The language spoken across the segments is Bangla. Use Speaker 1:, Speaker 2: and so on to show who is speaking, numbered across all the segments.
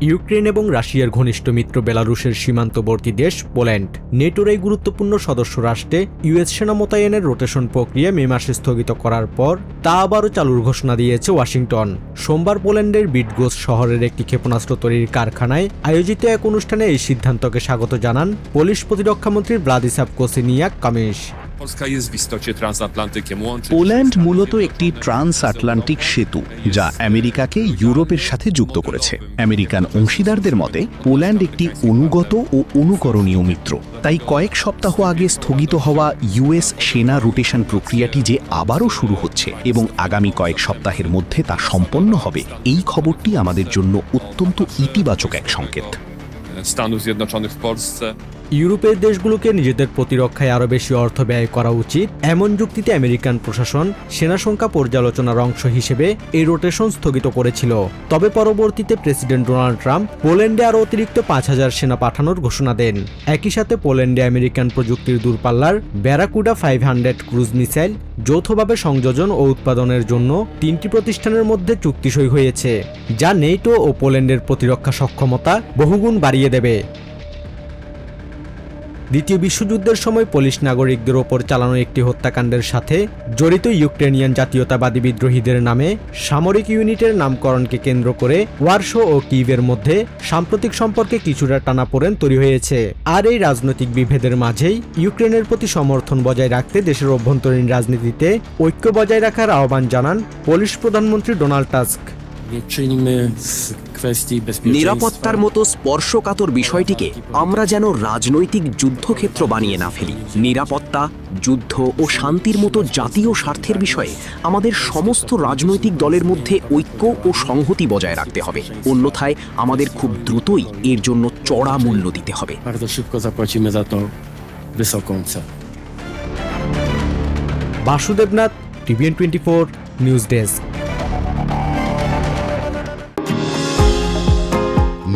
Speaker 1: ইউক্রেন এবং রাশিয়ার ঘনিষ্ঠ মিত্র বেলারুশের সীমান্তবর্তী দেশ পোল্যান্ড নেটোর এই গুরুত্বপূর্ণ সদস্য রাষ্ট্রে ইউএস সেনা মোতায়েনের রোটেশন প্রক্রিয়া মে মাসে স্থগিত করার পর তা আবারও চালুর ঘোষণা দিয়েছে ওয়াশিংটন। সোমবার পোল্যান্ডের বিটগোস শহরের একটি ক্ষেপণাস্ত্র তৈরির কারখানায় আয়োজিত এক অনুষ্ঠানে এই সিদ্ধান্তকে স্বাগত জানান পোলিশ প্রতিরক্ষামন্ত্রী ব্লাদিস্লাভ কোসিনিয়াক-কামিশ।
Speaker 2: পোল্যান্ড মূলত একটি ট্রান্স আটলান্টিক সেতু যা আমেরিকাকে ইউরোপের সাথে যুক্ত করেছে। আমেরিকান অংশীদারদের মতে পোল্যান্ড একটি অনুগত ও অনুকরণীয় মিত্র। তাই কয়েক সপ্তাহ আগে স্থগিত হওয়া ইউএস সেনা রোটেশন প্রক্রিয়াটি যে আবারও শুরু হচ্ছে এবং আগামী কয়েক সপ্তাহের মধ্যে তা সম্পন্ন হবে, এই খবরটি আমাদের জন্য অত্যন্ত ইতিবাচক এক সংকেত।
Speaker 1: ইউরোপের দেশগুলোকে নিজেদের প্রতিরক্ষায় আরও বেশি অর্থ ব্যয় করা উচিত, এমন যুক্তিতে আমেরিকান প্রশাসন সেনা সংখ্যা পর্যালোচনার অংশ হিসেবে এই রোটেশন স্থগিত করেছিল। তবে পরবর্তীতে প্রেসিডেন্ট ডোনাল্ড ট্রাম্প পোল্যান্ডে আরও অতিরিক্ত ৫,০০০ সেনা পাঠানোর ঘোষণা দেন। একই সাথে পোল্যান্ডে আমেরিকান প্রযুক্তির দূরপাল্লার ব্যারাকুডা 500 ক্রুজ মিসাইল যৌথভাবে সংযোজন ও উৎপাদনের জন্য ৩টি প্রতিষ্ঠানের মধ্যে চুক্তি সই হয়েছে, যা নেটো ও পোল্যান্ডের প্রতিরক্ষা সক্ষমতা বহুগুণ বাড়িয়ে দেবে। দ্বিতীয় বিশ্বযুদ্ধের সময় পোলিশ নাগরিকদের ওপর চালানো একটি হত্যাকাণ্ডের সাথে জড়িত ইউক্রেনিয়ান জাতীয়তাবাদী বিদ্রোহীদের নামে সামরিক ইউনিটের নামকরণকে কেন্দ্র করে ওয়ারশো ও কিয়েভের মধ্যে সাম্প্রতিক সম্পর্কে কিছুটা টানাপোড়েন তৈরি হয়েছে। আর এই রাজনৈতিক বিভেদের মাঝেই ইউক্রেনের প্রতি সমর্থন বজায় রাখতে দেশের অভ্যন্তরীণ রাজনীতিতে ঐক্য বজায় রাখার আহ্বান জানান পোলিশ প্রধানমন্ত্রী ডোনাল্ড টাস্ক।
Speaker 3: নিরাপত্তার মতো স্পর্শকাতর বিষয়টিকে আমরা যেন রাজনৈতিক যুদ্ধক্ষেত্র বানিয়ে না ফেলি। নিরাপত্তা, যুদ্ধ ও শান্তির মতো জাতীয় স্বার্থের বিষয়ে আমাদের সমস্ত রাজনৈতিক দলের মধ্যে ঐক্য ও সংহতি বজায় রাখতে হবে। অন্যথায় আমাদের খুব দ্রুতই এর জন্য চড়া মূল্য দিতে হবে।
Speaker 1: Basudebnath, TVN24 news desk.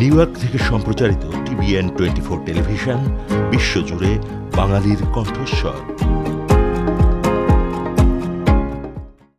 Speaker 4: New York থেকে সম্প্রচারিত TVN24 টেলিভিশন বিশ্বজুড়ে বাঙালির কণ্ঠস্বর।